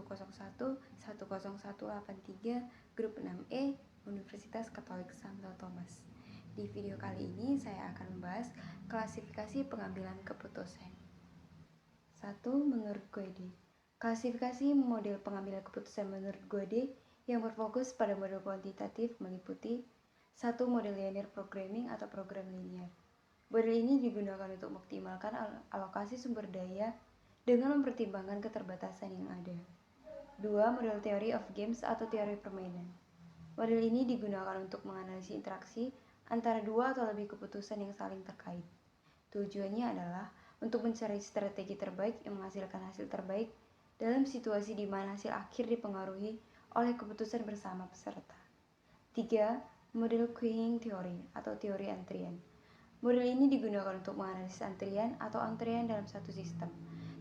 101-10183 Grup 6E Universitas Katolik Santo Thomas. Di video kali ini saya akan membahas klasifikasi pengambilan keputusan. 1. Menurut Guede. Klasifikasi model pengambilan keputusan menurut Guede yang berfokus pada model kuantitatif meliputi 1. Model linear programming atau program linear. Model ini digunakan untuk mengoptimalkan alokasi sumber daya dengan mempertimbangkan keterbatasan yang ada. 2. Model theory of games atau teori permainan. Model ini digunakan untuk menganalisis interaksi antara dua atau lebih keputusan yang saling terkait. Tujuannya adalah untuk mencari strategi terbaik yang menghasilkan hasil terbaik dalam situasi di mana hasil akhir dipengaruhi oleh keputusan bersama peserta. 3. Model queuing theory atau teori antrian. Model ini digunakan untuk menganalisis antrian atau antrean dalam satu sistem,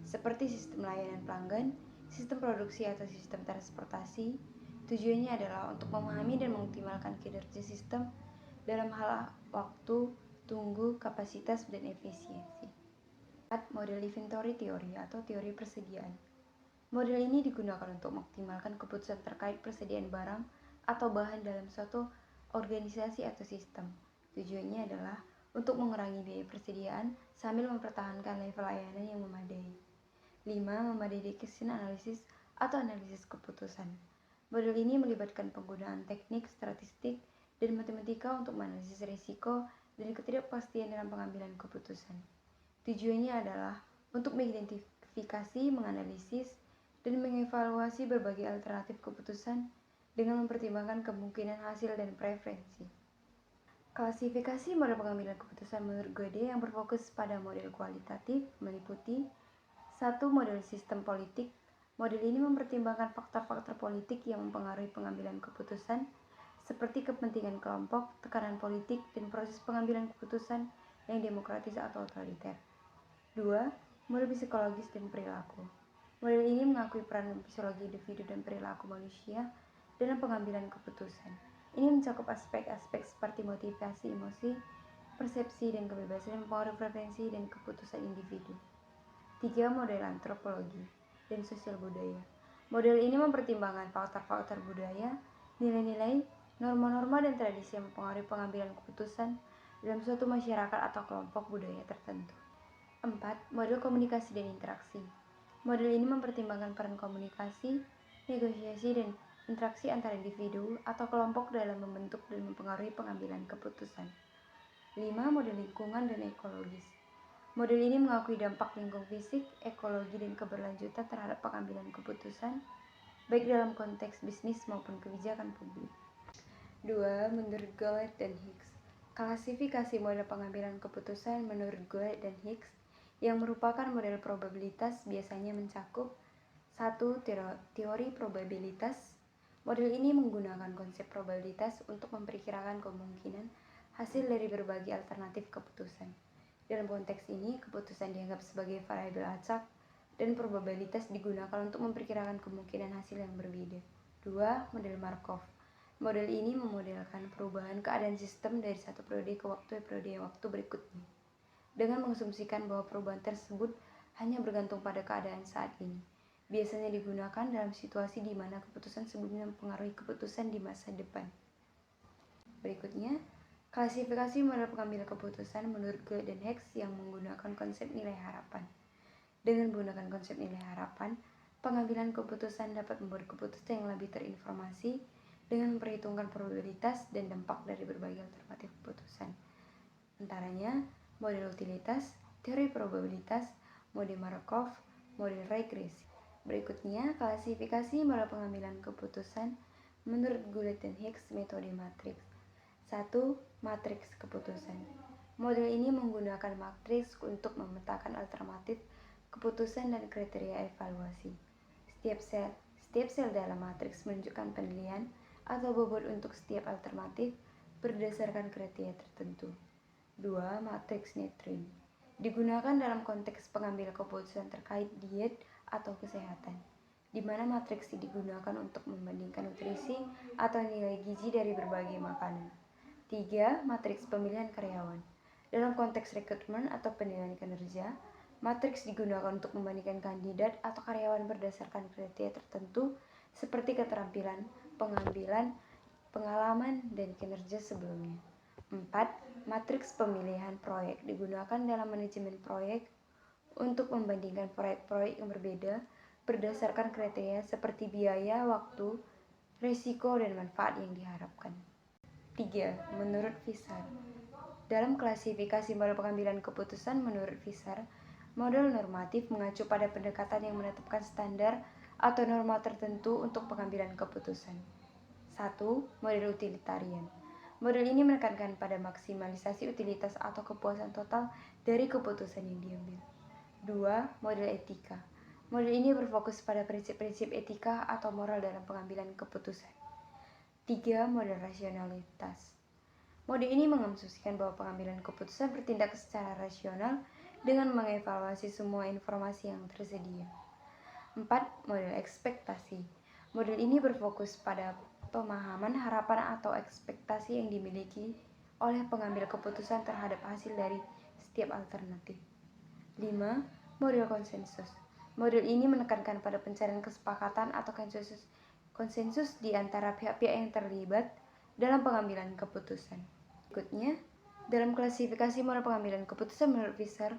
seperti sistem layanan pelanggan, sistem produksi atau sistem transportasi. Tujuannya adalah untuk memahami dan mengoptimalkan kinerja sistem dalam hal waktu, tunggu, kapasitas, dan efisiensi. 4. Model inventory theory atau teori persediaan. Model ini digunakan untuk mengoptimalkan keputusan terkait persediaan barang atau bahan dalam suatu organisasi atau sistem. Tujuannya adalah untuk mengurangi biaya persediaan sambil mempertahankan level layanan yang memadai. 5. Memadai decision analysis atau analisis keputusan. Model ini melibatkan penggunaan teknik, statistik, dan matematika untuk menganalisis risiko dan ketidakpastian dalam pengambilan keputusan. Tujuannya adalah untuk mengidentifikasi, menganalisis, dan mengevaluasi berbagai alternatif keputusan dengan mempertimbangkan kemungkinan hasil dan preferensi. Klasifikasi model pengambilan keputusan menurut Guede yang berfokus pada model kualitatif meliputi 1. Model sistem politik. Model ini mempertimbangkan faktor-faktor politik yang mempengaruhi pengambilan keputusan seperti kepentingan kelompok, tekanan politik, dan proses pengambilan keputusan yang demokratis atau otoriter. 2. Model psikologis dan perilaku. Model ini mengakui peran psikologi individu dan perilaku manusia dalam pengambilan keputusan. Ini mencakup aspek-aspek seperti motivasi emosi, persepsi, dan kebebasan yang mempengaruhi preferensi dan keputusan individu. 3. Model antropologi dan sosial budaya. Model ini mempertimbangkan faktor-faktor budaya, nilai-nilai, norma-norma, dan tradisi yang mempengaruhi pengambilan keputusan dalam suatu masyarakat atau kelompok budaya tertentu. 4. Model komunikasi dan interaksi. Model ini mempertimbangkan peran komunikasi, negosiasi, dan interaksi antara individu atau kelompok dalam membentuk dan mempengaruhi pengambilan keputusan. 5. Model lingkungan dan ekologis. Model ini mengakui dampak lingkungan fisik, ekologi, dan keberlanjutan terhadap pengambilan keputusan, baik dalam konteks bisnis maupun kebijakan publik. 2. Menurut Goellet dan Hicks. Klasifikasi model pengambilan keputusan menurut Goellet dan Hicks yang merupakan model probabilitas biasanya mencakup 1. Teori probabilitas. Model ini menggunakan konsep probabilitas untuk memperkirakan kemungkinan hasil dari berbagai alternatif keputusan. Dalam konteks ini, keputusan dianggap sebagai variabel acak dan probabilitas digunakan untuk memperkirakan kemungkinan hasil yang berbeda. 2. Model Markov. Model ini memodelkan perubahan keadaan sistem dari satu periode ke periode waktu berikutnya, dengan mengasumsikan bahwa perubahan tersebut hanya bergantung pada keadaan saat ini. Biasanya digunakan dalam situasi di mana keputusan sebelumnya mempengaruhi keputusan di masa depan. Berikutnya, klasifikasi model pengambilan keputusan menurut Goellet dan Hicks yang menggunakan konsep nilai harapan. Dengan menggunakan konsep nilai harapan, pengambilan keputusan dapat membuat keputusan yang lebih terinformasi dengan memperhitungkan probabilitas dan dampak dari berbagai alternatif keputusan. Antaranya, model utilitas, teori probabilitas, model Markov, model regresi. Berikutnya, klasifikasi model pengambilan keputusan menurut Goellet dan Hicks metode matriks. 1. Matriks keputusan. Model ini menggunakan matriks untuk memetakan alternatif keputusan dan kriteria evaluasi. Setiap sel dalam matriks menunjukkan penilaian atau bobot untuk setiap alternatif berdasarkan kriteria tertentu. 2. Matriks Neutrin. Digunakan dalam konteks pengambil keputusan terkait diet atau kesehatan, di mana matriks digunakan untuk membandingkan nutrisi atau nilai gizi dari berbagai makanan. 3. Matriks pemilihan karyawan. Dalam konteks rekrutmen atau penilaian kinerja, Matriks digunakan untuk membandingkan kandidat atau karyawan berdasarkan kriteria tertentu seperti keterampilan, pengambilan, pengalaman, dan kinerja sebelumnya. 4. Matriks pemilihan proyek digunakan dalam manajemen proyek untuk membandingkan proyek-proyek yang berbeda berdasarkan kriteria seperti biaya, waktu, risiko, dan manfaat yang diharapkan. 3. Menurut Visar. Dalam klasifikasi model pengambilan keputusan menurut Visar, model normatif mengacu pada pendekatan yang menetapkan standar atau norma tertentu untuk pengambilan keputusan. 1. Model utilitarian. Model ini menekankan pada maksimalisasi utilitas atau kepuasan total dari keputusan yang diambil. 2. Model etika. Model ini berfokus pada prinsip-prinsip etika atau moral dalam pengambilan keputusan. 3. Model rasionalitas. Model ini mengasumsikan bahwa pengambilan keputusan bertindak secara rasional dengan mengevaluasi semua informasi yang tersedia. 4. Model ekspektasi. Model ini berfokus pada pemahaman, harapan, atau ekspektasi yang dimiliki oleh pengambil keputusan terhadap hasil dari setiap alternatif. 5. Model konsensus. Model ini menekankan pada pencarian kesepakatan atau konsensus di antara pihak-pihak yang terlibat dalam pengambilan keputusan. Berikutnya, dalam klasifikasi model pengambilan keputusan menurut Visar,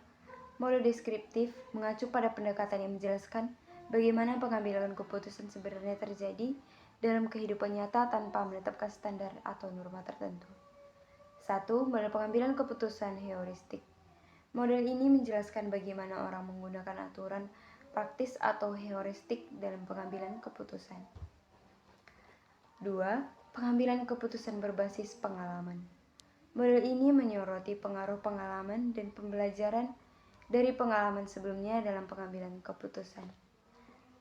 model deskriptif mengacu pada pendekatan yang menjelaskan bagaimana pengambilan keputusan sebenarnya terjadi dalam kehidupan nyata tanpa menetapkan standar atau norma tertentu. 1. Model pengambilan keputusan heuristik. Model ini menjelaskan bagaimana orang menggunakan aturan praktis atau heuristik dalam pengambilan keputusan. 2. Pengambilan keputusan berbasis pengalaman. Model ini menyoroti pengaruh pengalaman dan pembelajaran dari pengalaman sebelumnya dalam pengambilan keputusan.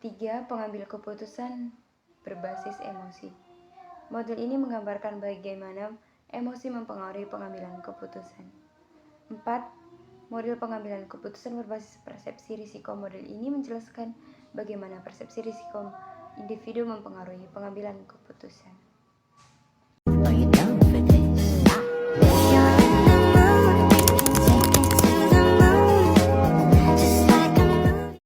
3. Pengambil keputusan berbasis emosi. Model ini menggambarkan bagaimana emosi mempengaruhi pengambilan keputusan. 4. Model pengambilan keputusan berbasis persepsi risiko. Model ini menjelaskan bagaimana persepsi risiko individu mempengaruhi pengambilan keputusan.